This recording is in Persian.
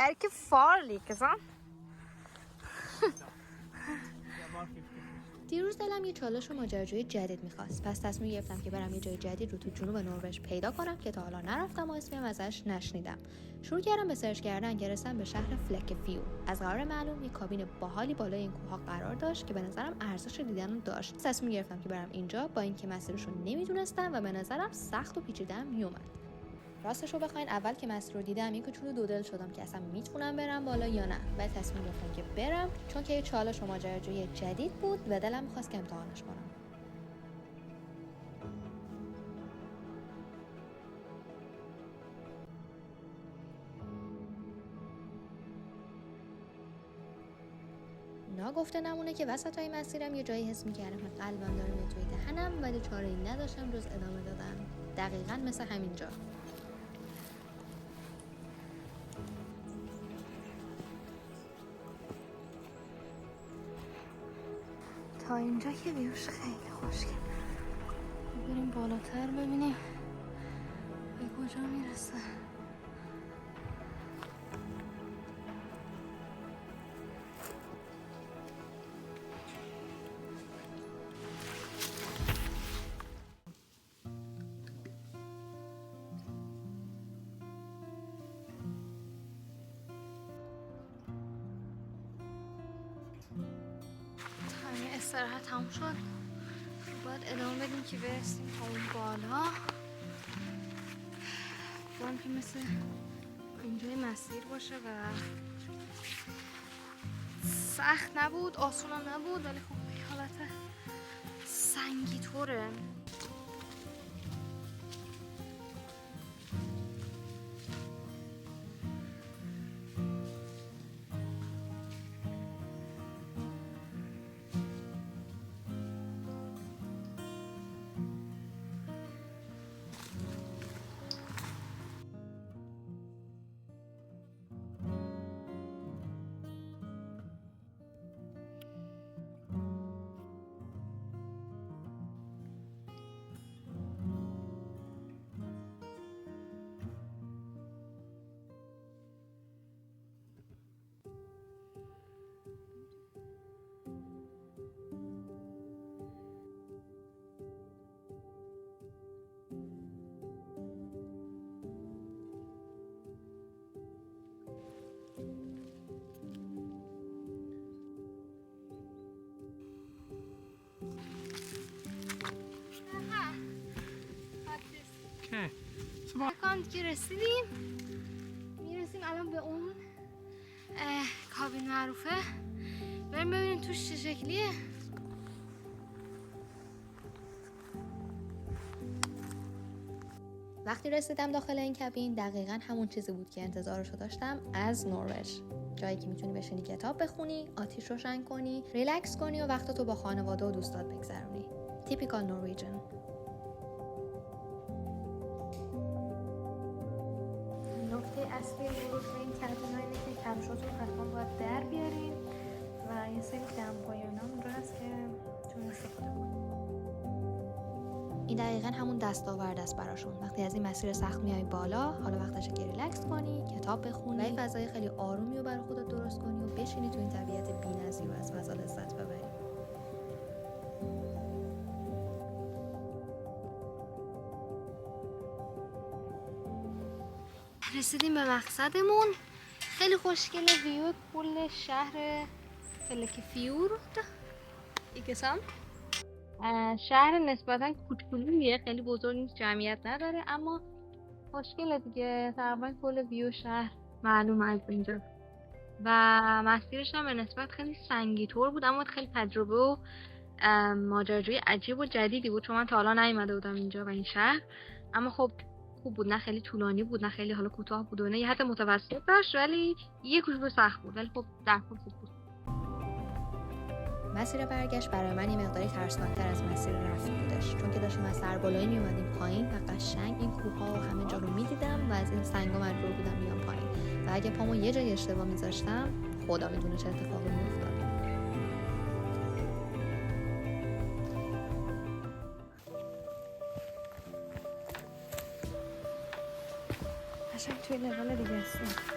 är que farlig, sant? دیروز دلم یه چالش و ماجراجویی جدید می‌خواست. پس تصمیم گرفتم که برم یه جای جدید رو تو جنوب نروژ پیدا کنم که تا حالا نرفتم و اسمی هم ازش نشنیدم. شروع کردم به سرچ کردن که رسیدم به شهر فلکفیور. از قرار معلوم یه کابین باحالی بالای این کوه‌ها قرار داشت که به نظرم ارزش دیدن رو داشت. تصمیم گرفتم که برم اینجا با اینکه مسیرش رو نمی‌دونستم و به نظرم سخت و پیچیده هم میومد. راستش رو بخواین اول که مسیر رو دیدم یک کوچولو دودل شدم که اصلا میتونم برم بالا یا نه، ولی تصمیم گرفتم که برم چون که یه چالش و ماجراجویی جدید بود و دلم می‌خواست که امتحانش کنم. ناگفته نمونه که وسطای مسیرم یه جایی حس می‌کردم که قلبم داره میاد توی دهنم ولی چاره‌ای نداشتم جز ادامه دادن. دقیقاً مثل همینجا. تا اینجا که ویوش خیلی خوشگله. بریم بالاتر ببینیم به کجا میرسه. تایم استراحت تموم شد. باید ادامه بدیم که برسیم تا اون بالا. برم که مثل اینجای مسیر باشه و سخت نبود، آسون هم نبود، ولی خب حالت سنگی طوره. مکان که رسیدیم، میرسیم الان به اون کابین معروفه. بریم ببینیم توش چه شکلیه. وقتی رسیدم داخل این کابین دقیقاً همون چیزی بود که انتظارشو داشتم از نروژ. جایی که میتونی بشینی کتاب بخونی، آتیش روشن کنی، ریلکس کنی و وقتتو با خانواده و دوستات بگذرونی. تیپیکال نروژن. نکته اصلی ورود به این کابین اینه که کفشاتون حتما باید در بیارین و یه سری دمپایان‌ها اونجا هست که چون استفاده کنید. این دقیقاً همون دستاورد است براشون. وقتی از این مسیر سخت میای بالا، حالا وقتشه که ریلکس کنی، کتاب بخونی و یه فضای خیلی آرومی رو برای خودت درست کنی و بشینی تو این طبیعت بی‌نظیر و از فضا لذت ببری. رسیدیم به مقصدمون. خیلی خوشگله. ویو کل شهر فلکفیور. ایکسام شهر نسبتا کوچولویه، خیلی بزرگ نیست، جمعیت نداره، اما خوشگله دیگه. تقریبا کل ویو شهر معلوم از اینجا و مسیرش هم به نسبت خیلی سنگی طور بود، اما خیلی تجربه و ماجراجویی عجیب و جدیدی بود چون من تا حالا نیومده بودم اینجا و این شهر. اما خب خوب بود، نه خیلی طولانی بود نه خیلی حالا کوتاه بود و نه یه حد متوسط داشت، ولی یه کوچولو سخت بود، ولی خب در کل خوب بود. مسیر برگشت برای من یه مقداری ترسناک‌تر از مسیر رفت بودش، چون که داشتیم از سربالایی میومدیم پایین و قشنگ این کوه‌ها و همه جا رو میدیدم و از این سنگا مجبور بودم بیام پایین و اگه پامو یه جای اشتباه میذاشتم خدا میدونه چه اتفاقی میافتاد. قشنگ توی لول دیگه هستیم.